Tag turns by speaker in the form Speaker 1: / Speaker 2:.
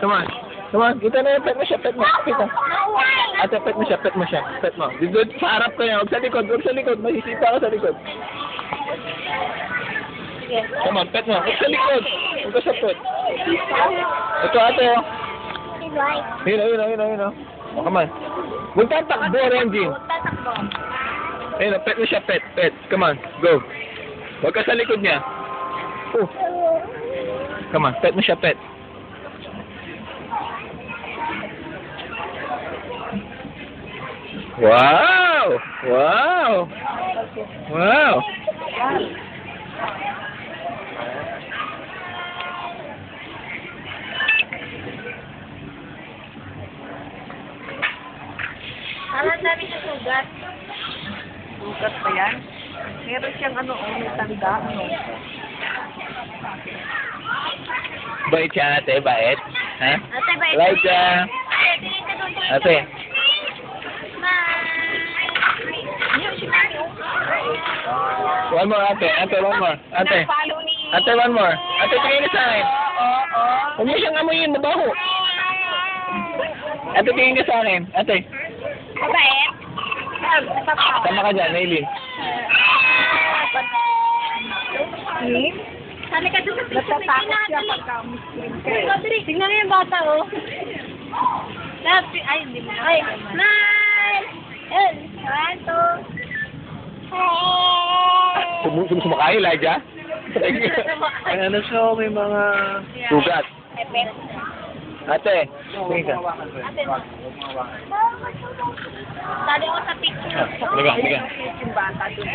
Speaker 1: Come on. Come on. Kita na yung pet mo siya. Pet mo. Kita. Ate, pet mo siya. Pet mo siya. Pet mo. Dito, sa harap ka niya. Huwag sa likod. Huwag sa likod. Masisipa ka sa likod. Come on. Pet mo. Huwag sa likod. Huwag ka sa pet. Ito ate oh. Yun oh. Oh, come on. Huwag tatakbo, Renjin. Ayun oh. Pet mo siya. Pet. Pet. Come on. Go. Huwag ka sa likod niya. Oh. Come on. Pet mo siya. Pet. Wow! Wow! Wow!
Speaker 2: Ang dami ng sugat. Sugat pa yan? Meron siyang may tanda,
Speaker 1: Bait siya ate, bait. Ha?
Speaker 2: Ate, bait.
Speaker 1: Elijah! Ate. One more ate. Ate, one more. Ate. Ate, one more. Ate, tingin ka sa akin. Huwag mo siyang amuyin, mabaho. Ate, tingin ka sa akin. Ate.
Speaker 2: Mabait.
Speaker 1: Tama ka dyan, Nailin.
Speaker 2: Sali ka doon sa picture. Natatakot siya pagka-muslim. Tingnan mo yung bata, oh. Ay, hindi mo na. Ay, smile! One, two.
Speaker 1: Sumakay, Elijah?
Speaker 3: Ano siya, may mga...
Speaker 1: Sugat. Ate, tingin ka.
Speaker 2: Ate, sali ako sa picture.
Speaker 1: Liga.
Speaker 2: Yung bata doon.